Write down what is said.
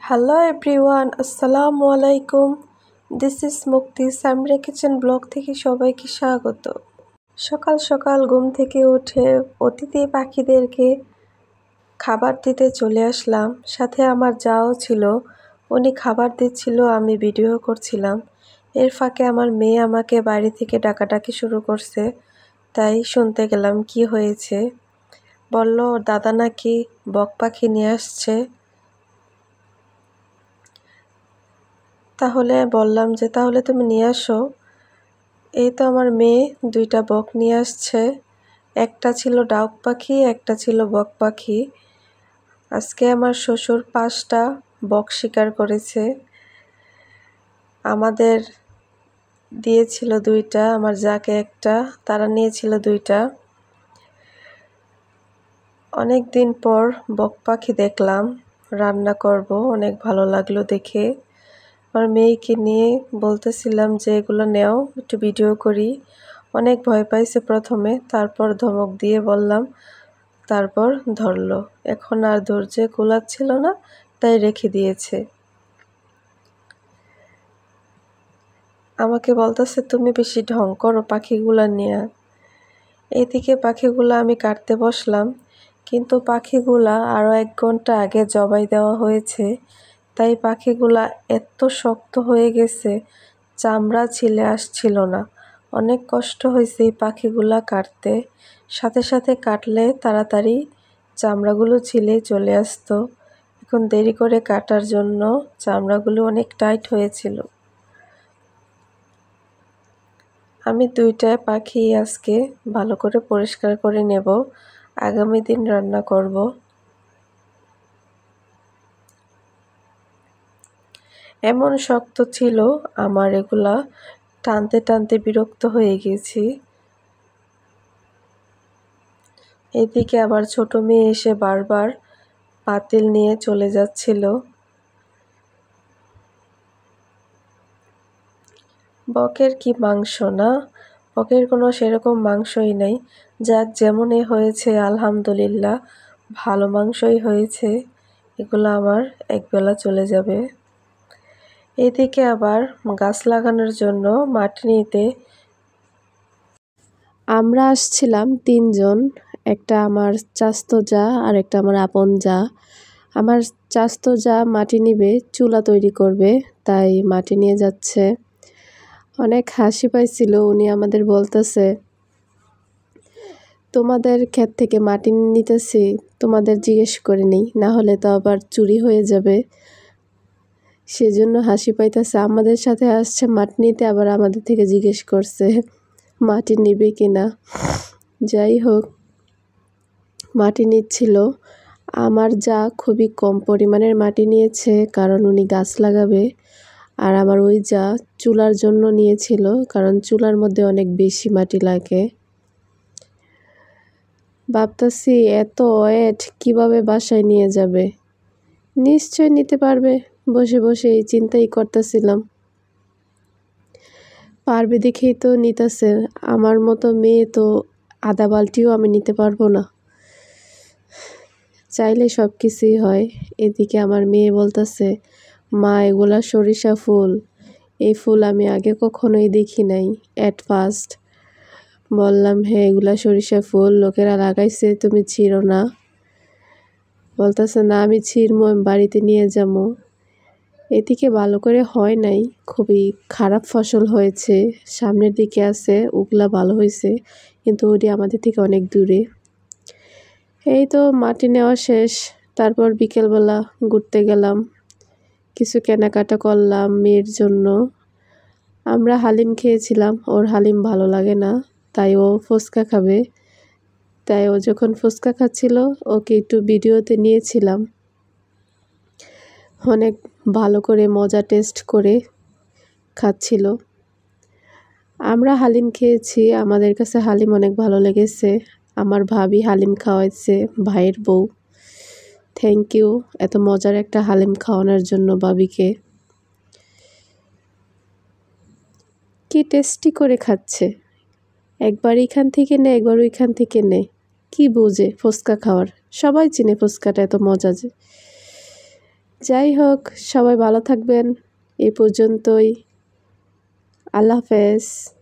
Hello everyone, আসসালামু আলাইকুম। This is মুক্তি সামরা কিচেন ব্লগ থেকে সবাইকে স্বাগত। সকাল সকাল ঘুম থেকে উঠে অতিথি পাখিদেরকে খাবার দিতে চলে আসলাম। সাথে আমার যাও ছিল, উনি খাবার দিচ্ছিল, আমি ভিডিও করছিলাম। এর ফাঁকে আমার মেয়ে আমাকে বাড়ি থেকে ডাকাডাকি শুরু করছে, তাই শুনতে গেলাম কি হয়েছে। বলল ওর দাদা নাকি বক পাখি নিয়ে আসছে। তাহলে বললাম যে তাহলে তুমি নিয়ে আসো। এই তো আমার মেয়ে দুইটা বক নিয়ে আসছে, একটা ছিল ডাউক পাখি, একটা ছিল বক পাখি। আজকে আমার শ্বশুর 5টা বক শিকার করেছে, আমাদের দিয়েছিল 2টা, আমার যাকে একটা, তারা নিয়েছিল 2টা। অনেক দিন পর বক পাখি দেখলাম, রান্না করব, অনেক ভালো লাগলো দেখে। আমার মেয়েকে নিয়ে বলতেছিলাম যে এগুলো নেও, একটু ভিডিও করি। অনেক ভয় পাইছে প্রথমে, তারপর ধমক দিয়ে বললাম, তারপর ধরলো। এখন আর ধৈর্যে কুলাচ্ছিল না, তাই রেখে দিয়েছে। আমাকে বলতেছে তুমি বেশি ঢং করো পাখিগুলা নিয়ে। এদিকে পাখিগুলা আমি কাটতে বসলাম, কিন্তু পাখিগুলা আরও 1 ঘন্টা আগে জবাই দেওয়া হয়েছে, তাই পাখিগুলা এত শক্ত হয়ে গেছে, চামড়া ছিলে আসছিল না। অনেক কষ্ট হয়েছে এই পাখিগুলা কাটতে। সাথে সাথে কাটলে তাড়াতাড়ি চামড়াগুলো ছিলে চলে আসতো। এখন দেরি করে কাটার জন্য চামড়াগুলো অনেক টাইট হয়েছিল। আমি 2টা পাখি আজকে ভালো করে পরিষ্কার করে নেব, আগামী দিন রান্না করব। এমন শক্ত ছিল, আমার এগুলা টানতে টানতে বিরক্ত হয়ে গেছি। এদিকে আবার ছোট মেয়ে এসে বারবার পাতিল নিয়ে চলে যাচ্ছিল। বকের কি মাংস না, বকের কোনো সেরকম মাংসই নেই। যাক, যেমনই হয়েছে আলহামদুলিল্লাহ, ভালো মাংসই হয়েছে। এগুলো আমার একবেলা চলে যাবে। এদিকে আবার গাছ লাগানোর জন্য মাটি নিতে আমরা আসছিলাম 3 জন, একটা আমার চাচতো জা আর একটা আমার আপন জা। আমার চাচতো জা মাটি নিবে, চুলা তৈরি করবে, তাই মাটি নিয়ে যাচ্ছে। অনেক হাসি পাইছিল, উনি আমাদের বলতেছে তোমাদের ক্ষেত থেকে মাটি নিতেছি, তোমাদের জিজ্ঞেস করে নেই, না হলে তো আবার চুরি হয়ে যাবে। সেজন্য হাসি পাইতেছে, আমাদের সাথে আসছে মাটি নিতে, আবার আমাদের থেকে জিজ্ঞেস করছে মাটি নিবে কিনা। যাই হোক, মাটি নিচ্ছিল। আমার যা খুবই কম পরিমাণের মাটি নিয়েছে, কারণ উনি গাছ লাগাবে। আর আমার ওই যা চুলার জন্য নিয়েছিল, কারণ চুলার মধ্যে অনেক বেশি মাটি লাগে। ভাবতাছি এত ওয়েট কিভাবে বাসায় নিয়ে যাবে। নিশ্চয় নিতে পারবে, বসে বসে এই চিন্তাই করতেছিলাম। পারবে দেখেই তো নিতেছে, আমার মতো মেয়ে তো আধা বালতিও আমি নিতে পারবো না। চাইলে সব কিছুই হয়। এদিকে আমার মেয়ে বলতেছে, মা এগুলা সরিষা ফুল, এই ফুল আমি আগে কখনোই দেখি নাই, এট ফার্স্ট। বললাম হ্যাঁ, এগুলা সরিষা ফুল, লোকেরা লাগাইছে, তুমি ছিঁড়ো না। বলতেছে না আমি ছিঁড়বো, আমি বাড়িতে নিয়ে যাবো। এদিকে ভালো করে হয় নাই, খুবই খারাপ ফসল হয়েছে। সামনের দিকে আছে, ওগুলা ভালো হয়েছে, কিন্তু ওটি আমাদের থেকে অনেক দূরে। এই তো মাটি নেওয়া শেষ, তারপর বিকেলবেলা ঘুরতে গেলাম, কিছু কেনাকাটা করলাম মেয়ের জন্য। আমরা হালিম খেয়েছিলাম, ওর হালিম ভালো লাগে না, তাই ও ফুচকা খাবে। তাই ও যখন ফুচকা খাচ্ছিল, ওকে একটু ভিডিওতে নিয়েছিলাম। অনেক ভালো করে মজা টেস্ট করে খাচ্ছিল। আমরা হালিম খেয়েছি, আমাদের কাছে হালিম অনেক ভালো লেগেছে। আমার ভাবি হালিম খাওয়াইছে, ভাইয়ের বউ। থ্যাংক ইউ এত মজার একটা হালিম খাওয়ানোর জন্য ভাবিকে। কি টেস্টি করে খাচ্ছে, একবার এখান থেকে নে, একবার ওইখান থেকে নে। কি বোঝে ফুচকা খাওয়ার, সবাই চিনে ফুচকাটা এত মজা যে। যাই হোক, সবাই ভালো থাকবেন। এই পর্যন্তই। আল্লাহ হাফেজ।